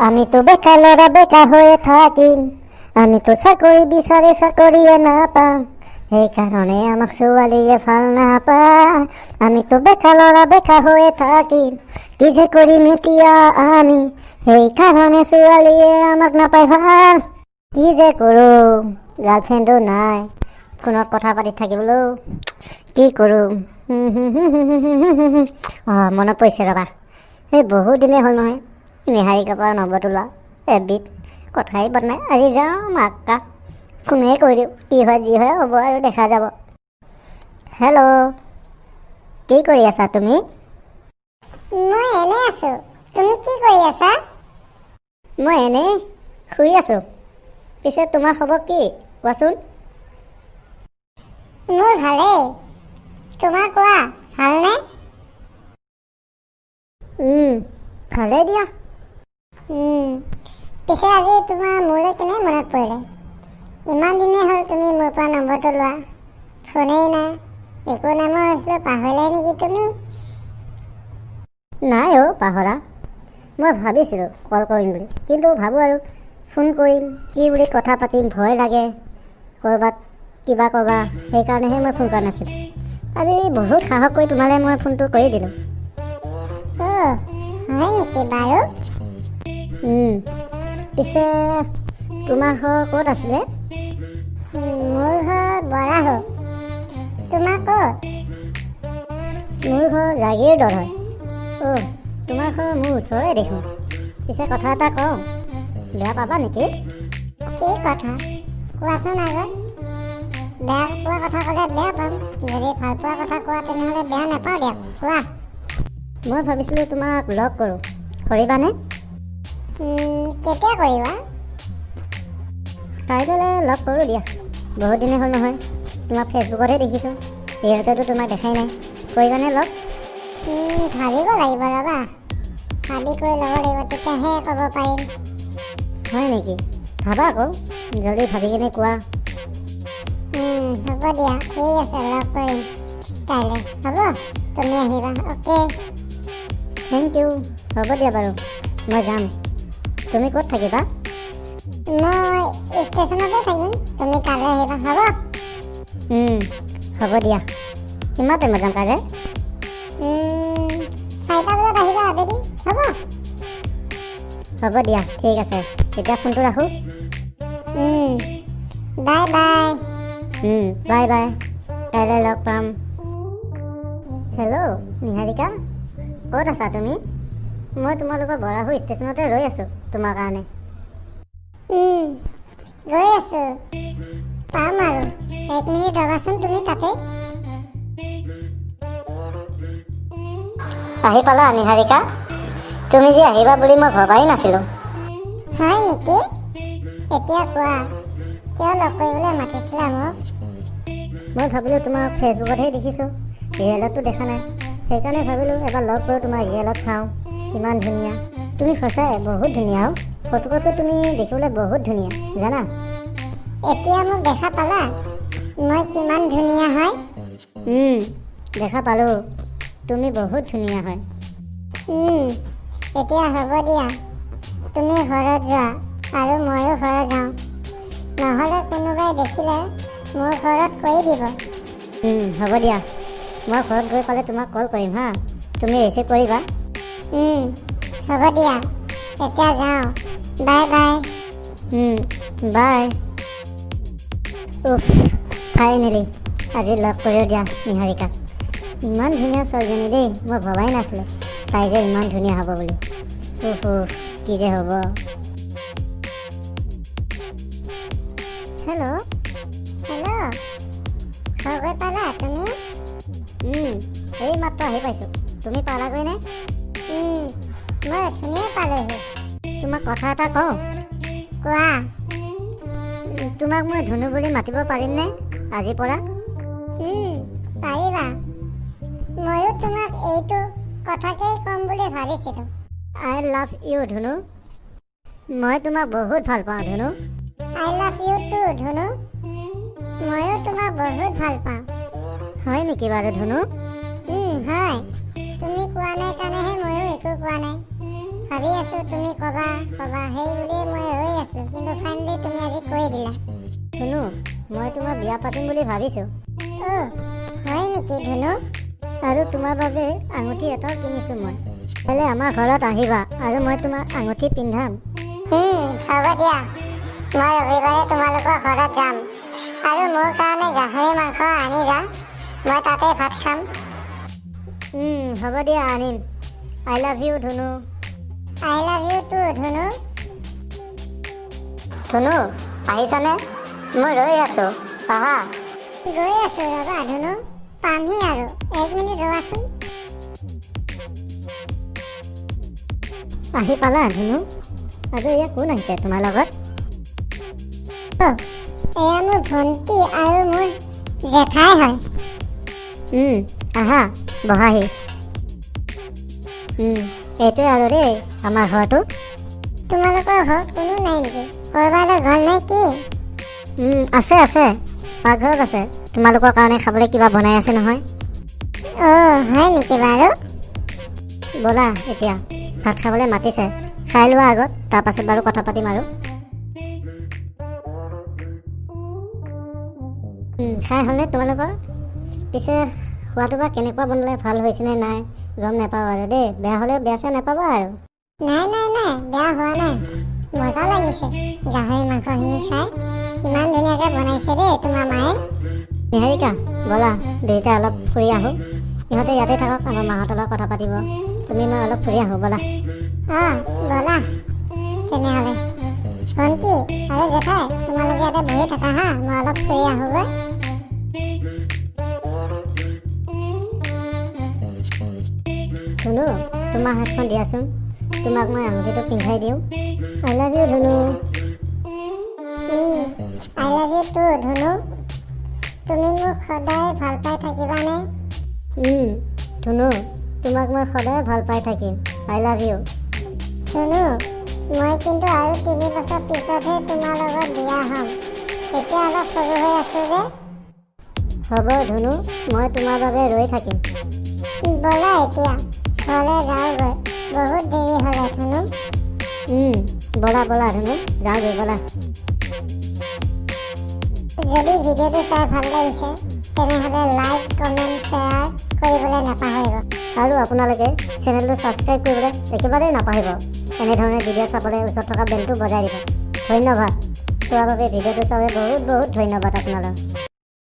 আমি তো বেকাৰ লড়া বেকাৰ হয়ে থাকিম, আমি তো চাকৰি বিচাৰি চাকৰিয়ে নাপাম, সেইকাৰণে আমাক ছোৱালীয়ে ভাল নাপায়। আমি তো বেকাৰ লড়া বেকাৰ হৈয়ে থাকিম, কি যে কৰিম এতিয়া আমি, সেইকাৰণে ছোৱালীয়ে আমাক নাপায় ভাল। কি যে কৰোঁ, গাৰ্লফ্ৰেণ্ডো নাই, ফোনত কথা পাতি থাকিবলৈও কি কৰোঁ। মনত পৰিছে ৰ'বা, এই বহুত দিনেই হ'ল নহয় নিহাৰিকাৰ পৰা নম্বৰটো লোৱা, এবিধ কথাই বনাই আজি যাওঁ মাক্কা ফোনেই কৰি দিওঁ, কি হয় যি হয় হ'ব আৰু দেখা যাব। হেল্ল', কি কৰি আছা তুমি? মই এনে আছো, তুমি কি কৰি আছা? মই এনেই শুই আছোঁ। পিছে তোমাৰ খবৰ কি কোৱাচোন? মোৰ ভালেই, তোমাৰ কোৱা ভালনে? ভালেই দিয়া। পিছে আজি তোমাৰ মোলৈ কেনে মনত পৰিলে? ইমান দিনেই হ'ল তুমি মোৰ পৰা নম্বৰটো লোৱা, ফোনেই নাই, একো নাই, মই ভাবিছিলোঁ পাহৰিলাই নেকি তুমি? নাই অ' পাহৰা, মই ভাবিছিলোঁ কল কৰিম বুলি, কিন্তু ভাবোঁ আৰু ফোন কৰিম কি বুলি কথা পাতিম, ভয় লাগে ক'ৰবাত কিবা ক'বা, সেইকাৰণেহে মই ফোন কৰা নাছিলোঁ। আজি বহুত সাহস কৰি তোমালৈ মই ফোনটো কৰি দিলোঁ। হয় নেকি বাৰু? পিছে তোমাৰ ঘৰ ক'ত আছিলে? মোৰ ঘৰ বৰাহো, তোমাৰ ক'ত? মোৰ ঘৰ জাগীৰোডত হয়। তোমাৰ ঘৰ মোৰ ওচৰৰে দেখোন। পিছে কথা এটা কওঁ, বেয়া পাবা নেকি? কি কথা কোৱাচোন আগত। বেয়া পোৱা কথা ক'লে বেয়া পাম, যদি ভাল পোৱা কথা কোৱা তেনেহ'লে বেয়া নাপাওঁ দিয়া, কোৱা। মই ভাবিছিলোঁ তোমাক লগ কৰোঁ, কৰিবানে? কেতিয়া কৰিবা? কাইলৈ লগ কৰোঁ দিয়া, বহুত দিনেই হ'ল নহয়, তোমাক ফেচবুকতহে দেখিছোঁ, ৰিয়েলতেতো তোমাক দেখাই নাই। কৰিবানে লগ? ভাবিব লাগিব ৰ'বা, ভাবি কৰি ল'ব লাগিব, তেতিয়াহে ক'ব পাৰিম। হয় নেকি? ভাবা আকৌ, জলদি ভাবি কিনে কোৱা। হ'ব দিয়া, ঠিক আছে, লগ কৰিম কাইলৈ, হ'ব? তুমি আহিবা, অ'কে। থেংক ইউ, হ'ব দিয়া বাৰু, মই যাম। তুমি ক'ত থাকিবা? মই ষ্টেচনতে থাকিম, তুমি কাইলৈ আহিবা, হ'ব? হ'ব দিয়া। কিমান টাইমত যাম কাইলৈ? 4টা বজাত আহিবা আবেলি, হ'ব? হ'ব দিয়া, ঠিক আছে, এতিয়া ফোনটো ৰাখোঁ। Bye bye. বাই বাই, কাইলৈ লগ পাম। হেল্ল' নিহাৰিকা, ক'ত আছা তুমি? মই তোমালোকৰ বৰাহো ষ্টেচনতে ৰৈ আছোঁ তোমাৰ কাৰণে। ৰৈ আছোঁ, পাম আৰু 1 মিনিট ৰ'বাচোন তুমি তাতে। আহি পালা নিহাৰিকা? তুমি যে আহিবা বুলি মই ভবাই নাছিলোঁ। হয় নেকি? এতিয়া কোৱা, কিয় লগ কৰিবলৈ মাতিছিলা মোক? মই ভাবিলোঁ তোমাক ফেচবুকতহে দেখিছোঁ, ৰিয়েলততো দেখা নাই, সেইকাৰণে ভাবিলোঁ এবাৰ লগ কৰোঁ, তোমাৰ ৰিয়েলত চাওঁ কিমান ধুনীয়া। তুমি সঁচাই বহুত ধুনীয়া আৰু ফটোকতকৈ তুমি দেখিবলৈ বহুত ধুনীয়া জানা। এতিয়া মোক দেখা পালা, মই কিমান ধুনীয়া হয়? দেখা পালোঁ, তুমি বহুত ধুনীয়া হয়। এতিয়া হ'ব দিয়া, তুমি ঘৰত যোৱা আৰু ময়ো ঘৰত যাওঁ, নহ'লে কোনোবাই দেখিলে মোৰ ঘৰত কৈ দিব। হ'ব দিয়া, মই ঘৰত গৈ পালে তোমাক কল কৰিম হা, তুমি ৰিচিভ কৰিবা। হ'ব দিয়া, এতিয়া যাওঁ, বাই বাই। বাই। ফাইনেলি আজি লগ কৰিও দিয়া নিহাৰিকা। ইমান ধুনীয়া ছোৱালীজনী দেই, মই ভবাই নাছিলোঁ তাই যে ইমান ধুনীয়া হ'ব বুলি। কি যে হ'ব। হেল্ল', ঘৰ গৈ পালা তুমি? এই মাত্ৰ আহি পাইছোঁ, তুমি পালাগৈ নে? মই ধুনীয়া পালোহি। তোমাক কথা এটা কওঁ? কোৱা। তোমাক মই ধুনু বুলি মাতিব পাৰিমনে আজিৰ পৰা? পাৰিবা, ময়ো তোমাক এইটো কথাকেই ক'ম বুলি ভাবিছিলোঁ। আই লাভ ইউ ধুনু, মই তোমাক বহুত ভাল পাওঁ ধুনু। আই লাভ ইউ টু ধুনু, ময়ো তোমাক বহুত ভাল পাওঁ। হয় নেকি বাৰু ধুনু? হয়, তুমি কোৱা নাই কাৰণেহে ময়ো একো কোৱা নাই। ভাবি আছো তুমি কবা কবা সেই বুলিয়ে মই ৰৈ আছো, কিন্তু ফাইনেলি তুমি আজি কৈ দিলা। ধুনু, মই তোমাৰ বিয়া পাতিম বুলি ভাবিছোঁ। অ' হয় নেকি ধুনু? আৰু তোমাৰ বাবে আঙুঠি এটাও কিনিছোঁ মই। কাইলৈ আমাৰ ঘৰত আহিবা আৰু মই তোমাক আঙুঠি পিন্ধাম। হ'ব দিয়া, মই ৰবিবাৰে তোমালোকৰ ঘৰত যাম আৰু মোৰ কাৰণে গাহৰি মাংস আনিবা, মই তাতে ভাত খাম। হ'ব দিয়া, আনিম। I love you Dhunu. I love you too Dhunu. Dhunu, আহিছানে? মই ৰৈ আছোঁ, আহা। গৈ আছো ৰবা ধুনু, পামহি আৰু 1 মিনিট ৰবাচোন। আহি পালা ধুনু? আৰু এয়া কোন আহিছে তোমাৰ লগত? এয়া মোৰ ভণ্টি আৰু মোৰ জেঠাই হয়। আহা, বহাহি। এইটোৱে আৰু দেই আমাৰ ঘৰটো। তোমালোকৰ ঘৰত কোনো নাই নেকি? কৰবালৈ ঘৰ নাই কি? আছে আছে, পাকঘৰত আছে। তোমালোকৰ কাৰণে খাবলৈ কিবা বনাই আছে নহয়। হয় নেকি বাৰু? ব'লা এতিয়া, ভাত খাবলৈ মাতিছে। খাই লোৱা আগত, তাৰপাছত বাৰু কথা পাতিম আৰু। খাই হ'লনে তোমালোকৰ? পিছে খোৱাটো বা কেনেকুৱা বনালে, ভাল হৈছেনে নাই গম নাপাওঁ আৰু দেই। বেয়া হ'লেও বেয়া চেয়া নাপাবা আৰু। নাই বেয়া হোৱা নাই, মজা লাগিছে গাহৰি মাংসখিনি খাই। ইমান ধুনীয়াকৈ বনাইছে দেই তোমাৰ মায়ে। নিহাৰিকা, ব'লা দুয়োটা অলপ ফুৰি আহোঁ। ইহঁতে ইয়াতে থাকক, আমাৰ মাহঁতৰ লগত কথা পাতিব। তুমি মই অলপ ফুৰি আহোঁ ব'লা। ব'লা তেনেহ'লে। ভণ্টি আৰু জেঠাই, তোমালোকে ইয়াতে বহি থাকা হা, মই অলপ ফুৰি আহোঁগৈ। ধুনু, তোমাৰ হাতখন দিয়াচোন, তোমাক মই আঙুঠিটো পিন্ধাই দিওঁ। I love you Dhunu. I love you too Dhunu. তুমি মোক সদায় ভাল পাই থাকিবানে? ধুনু, তোমাক মই সদায় ভাল পাই থাকিম। আই লাভ ইউ। ধুনু, মই কিন্তু আৰু 3 বছৰ পিছতহে তোমাৰ লগত বিয়া হ'ম। এতিয়া অলপ সৰু হৈ আছোঁ যে। হ'ব ধুনু, মই তোমাৰ বাবে ৰৈ থাকিম। ব'লা এতিয়া ঘৰলৈ যাওঁগৈ, বহুত দেৰি হ'লে ধুনু। ব'লা ধুনু, যাওঁগৈ ব'লা। যদি ভিডিঅ'টো চাই ভাল লাগিছে, তেনেহ'লে লাইক, কমেণ্ট, শ্বেয়াৰ কৰিবলৈ নাপাহৰিব। আৰু আপোনালোকে চেনেলটো ছাবস্ক্ৰাইব কৰিবলৈ একেবাৰেই নাপাহৰিব। এনেধৰণে ভিডিঅ' চাবলৈ ওচৰত থকা বেলটো বজাই দিব। ধন্যবাদ চোৱাৰ বাবে, ভিডিঅ'টো চোৱাৰ বাবে বহুত বহুত ধন্যবাদ আপোনালোক।